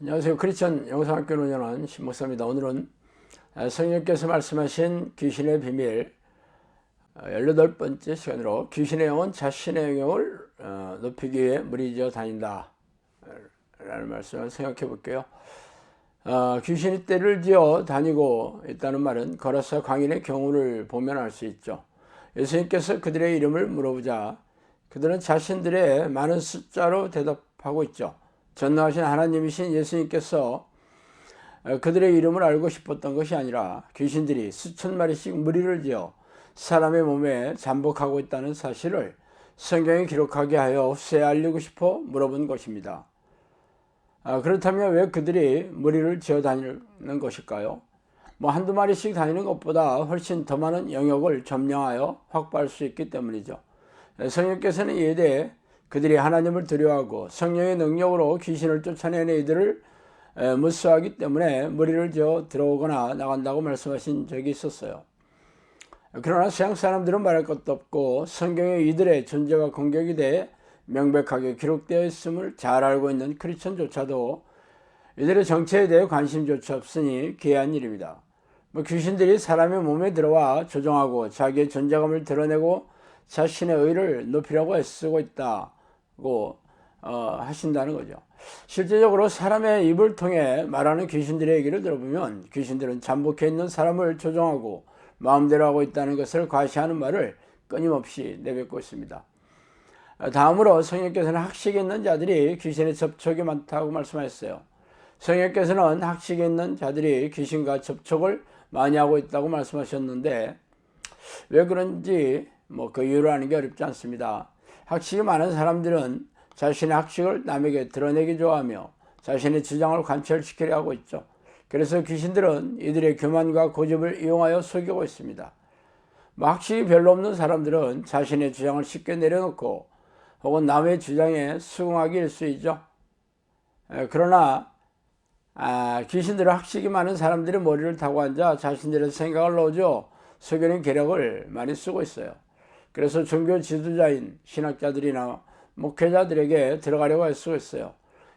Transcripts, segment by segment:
안녕하세요. 크리스천 영상학교를 운영하는 신목사입니다. 오늘은 성령께서 말씀하신 귀신의 비밀 18번째 시간으로 귀신의 영은 자신의 영역을 높이기 위해 무리지어 다닌다 라는 말씀을 생각해 볼게요. 귀신이 떼를 지어 다니고 있다는 말은 거라사 광인의 경우를 보면 알 수 있죠. 예수님께서 그들의 이름을 물어보자 그들은 자신들의 많은 숫자로 대답하고 있죠. 전능하신 하나님이신 예수님께서 그들의 이름을 알고 싶었던 것이 아니라 귀신들이 수천 마리씩 무리를 지어 사람의 몸에 잠복하고 있다는 사실을 성경에 기록하게 하여 후세에 알리고 싶어 물어본 것입니다. 그렇다면 왜 그들이 무리를 지어 다니는 것일까요? 한두 마리씩 다니는 것보다 훨씬 더 많은 영역을 점령하여 확보할 수 있기 때문이죠. 성령께서는 이에 대해 그들이 하나님을 두려워하고 성령의 능력으로 귀신을 쫓아내는 이들을 무수하기 때문에 무리를 지어 들어오거나 나간다고 말씀하신 적이 있었어요. 그러나 서양 사람들은 말할 것도 없고 성경에 이들의 존재와 공격에 대해 명백하게 기록되어 있음을 잘 알고 있는 크리스천조차도 이들의 정체에 대해 관심조차 없으니 기이한 일입니다. 귀신들이 사람의 몸에 들어와 조종하고 자기의 존재감을 드러내고 자신의 의를 높이려고 애쓰고 있다고 하신다는 거죠. 실제적으로 사람의 입을 통해 말하는 귀신들의 얘기를 들어보면 귀신들은 잠복해 있는 사람을 조종하고 마음대로 하고 있다는 것을 과시하는 말을 끊임없이 내뱉고 있습니다. 다음으로 성령께서는 학식이 있는 자들이 귀신의 접촉이 많다고 말씀하셨어요. 성령께서는 학식이 있는 자들이 귀신과 접촉을 많이 하고 있다고 말씀하셨는데 왜 그런지 그 이유를 아는 게 어렵지 않습니다. 학식이 많은 사람들은 자신의 학식을 남에게 드러내기 좋아하며 자신의 주장을 관철시키려 하고 있죠. 그래서 귀신들은 이들의 교만과 고집을 이용하여 속이고 있습니다. 학식이 별로 없는 사람들은 자신의 주장을 쉽게 내려놓고 혹은 남의 주장에 수긍하기 일쑤이죠. 그러나 귀신들은 학식이 많은 사람들의 머리를 타고 앉아 자신들의 생각을 넣어줘 속이는 계략을 많이 쓰고 있어요. 그래서 종교 지도자인 신학자들이나 목회자들에게 들어가려고 애쓰고 있어요.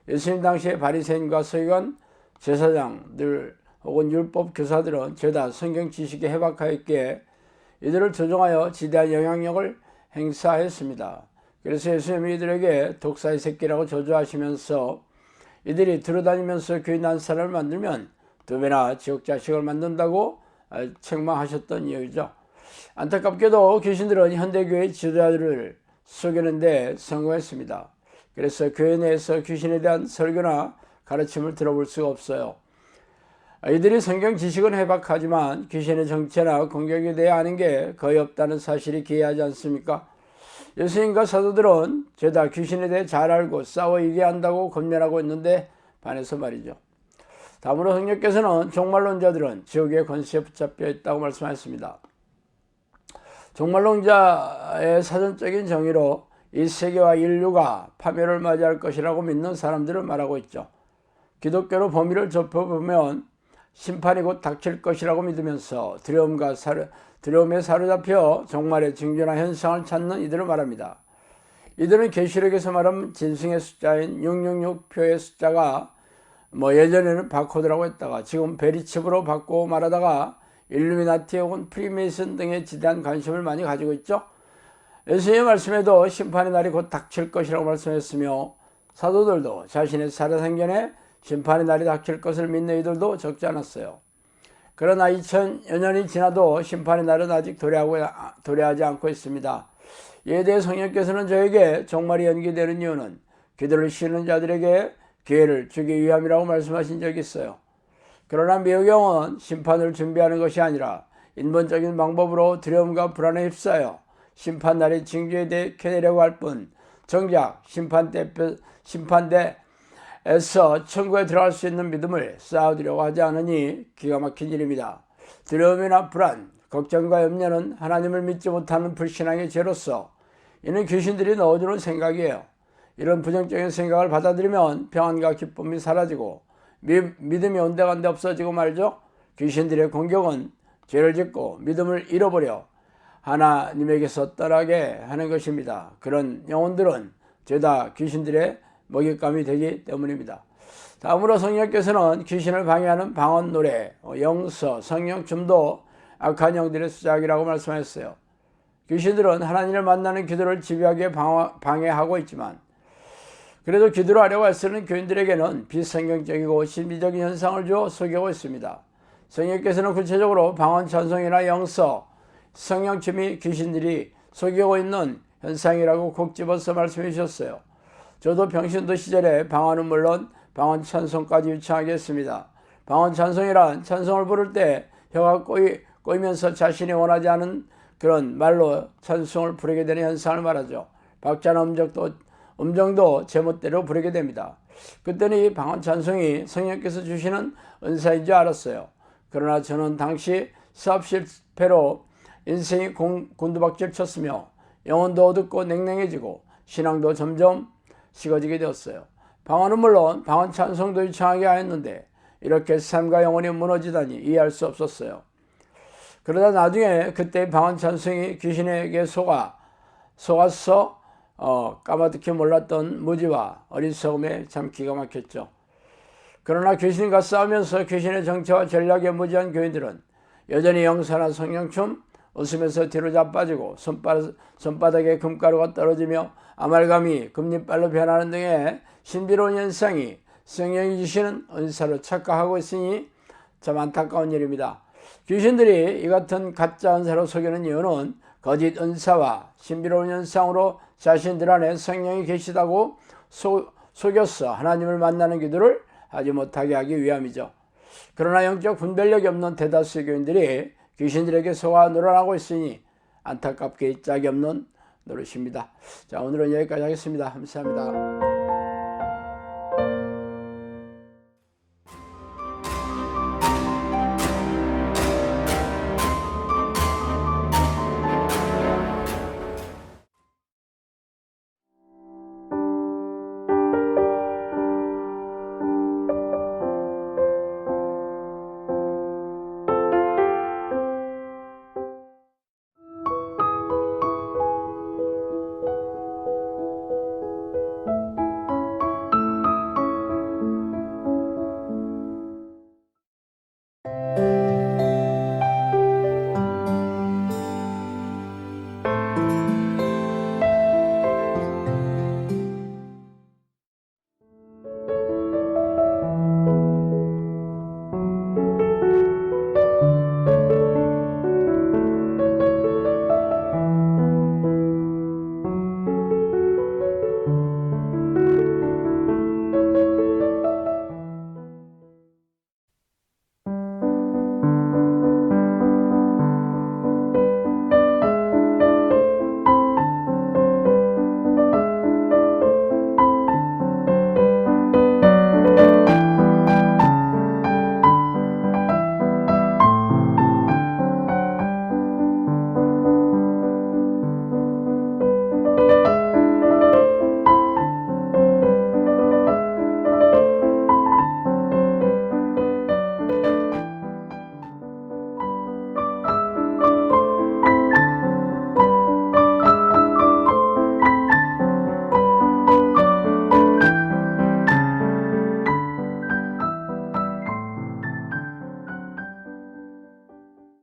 예수님 당시의 바리새인과 서기관, 제사장들 혹은 율법 교사들은 죄다 성경 지식에 해박하였기에 이들을 조종하여 지대한 영향력을 행사했습니다. 그래서 예수님이 이들에게 독사의 새끼라고 저주하시면서 이들이 들어다니면서 교회 난사를 만들면 2배나 지옥 자식을 만든다고 책망하셨던 이유죠. 안타깝게도 귀신들은 현대교회 지도자들을 속이는데 성공했습니다. 그래서 교회 내에서 귀신에 대한 설교나 가르침을 들어볼 수가 없어요. 이들이 성경 지식은 해박하지만 귀신의 정체나 공격에 대해 아는 게 거의 없다는 사실이 기이하지 않습니까? 예수님과 사도들은 죄다 귀신에 대해 잘 알고 싸워 이겨야 한다고 권면하고 있는데 반해서 말이죠. 다음으로 성령께서는 종말론자들은 지옥의 권세에 붙잡혀 있다고 말씀하셨습니다. 종말론자의 사전적인 정의로 이 세계와 인류가 파멸을 맞이할 것이라고 믿는 사람들을 말하고 있죠. 기독교로 범위를 좁혀보면 심판이 곧 닥칠 것이라고 믿으면서 두려움에 사로잡혀 종말의 징조나 현상을 찾는 이들을 말합니다. 이들은 계시록에서 말하는 진승의 숫자인 666표의 숫자가 예전에는 바코드라고 했다가 지금 베리칩으로 바꾸고 말하다가 일루미나티 혹은 프리메이슨 등에 지대한 관심을 많이 가지고 있죠. 예수님의 말씀에도 심판의 날이 곧 닥칠 것이라고 말씀했으며 사도들도 자신의 살아생전에 심판의 날이 닥칠 것을 믿는 이들도 적지 않았어요. 그러나 2000여 년이 지나도 심판의 날은 아직 도래하지 않고 있습니다. 이에 대해 성령께서는 저에게 종말이 연기되는 이유는 기도를 쉬는 자들에게 기회를 주기 위함이라고 말씀하신 적이 있어요. 그러나 미호경은 심판을 준비하는 것이 아니라 인본적인 방법으로 두려움과 불안에 휩싸여 심판날의 징조에 대해 캐내려고 할 뿐, 정작 심판대에서 천국에 들어갈 수 있는 믿음을 쌓아두려고 하지 않으니 기가 막힌 일입니다. 두려움이나 불안, 걱정과 염려는 하나님을 믿지 못하는 불신앙의 죄로서 이는 귀신들이 넣어주는 생각이에요. 이런 부정적인 생각을 받아들이면 평안과 기쁨이 사라지고 믿음이 온데간데 없어지고 말죠. 귀신들의 공격은 죄를 짓고 믿음을 잃어버려 하나님에게서 떠나게 하는 것입니다. 그런 영혼들은 죄다 귀신들의 먹잇감이 되기 때문입니다. 다음으로 성령께서는 귀신을 방해하는 방언 노래, 영서, 성령춤도 악한 영들의 수작이라고 말씀하셨어요. 귀신들은 하나님을 만나는 기도를 집요하게 방해하고 있지만 그래도 기도를 하려고 애쓰는 교인들에게는 비성경적이고 신비적인 현상을 주어 속이고 있습니다. 성령께서는 구체적으로 방언 찬송이나 영서, 성령춤이 귀신들이 속이고 있는 현상이라고 콕 집어서 말씀해 주셨어요. 저도 평신도 시절에 방언은 물론 방언 찬송까지 유창하게 했습니다. 방언 찬송이란 찬송을 부를 때 혀가 꼬이면서 자신이 원하지 않은 그런 말로 찬송을 부르게 되는 현상을 말하죠. 박자나 음정도 제멋대로 부르게 됩니다. 그때는 이 방언 찬송이 성령께서 주시는 은사인 줄 알았어요. 그러나 저는 당시 사업 실패로 인생이 곤두박질 쳤으며 영혼도 어둡고 냉랭해지고 신앙도 점점 식어지게 되었어요. 방언은 물론 방언 찬송도 유창하게 하였는데 이렇게 삶과 영혼이 무너지다니 이해할 수 없었어요. 그러다 나중에 그때의 방언 찬송이 귀신에게 속아서 까마득히 몰랐던 무지와 어리석음에 참 기가 막혔죠. 그러나 귀신과 싸우면서 귀신의 정체와 전략에 무지한 교인들은 여전히 영사나 성령춤, 웃으면서 뒤로 자빠지고 손바닥에 금가루가 떨어지며 아말감이 금리빨로 변하는 등의 신비로운 현상이 성령이 주시는 은사로 착각하고 있으니 참 안타까운 일입니다. 귀신들이 이 같은 가짜 은사로 속이는 이유는 거짓 은사와 신비로운 현상으로 자신들 안에 성령이 계시다고 속여서 하나님을 만나는 기도를 하지 못하게 하기 위함이죠. 그러나 영적 분별력이 없는 대다수의 교인들이 귀신들에게 속아 놀아나고 있으니 안타깝게 짝이 없는 노릇입니다. 자, 오늘은 여기까지 하겠습니다. 감사합니다.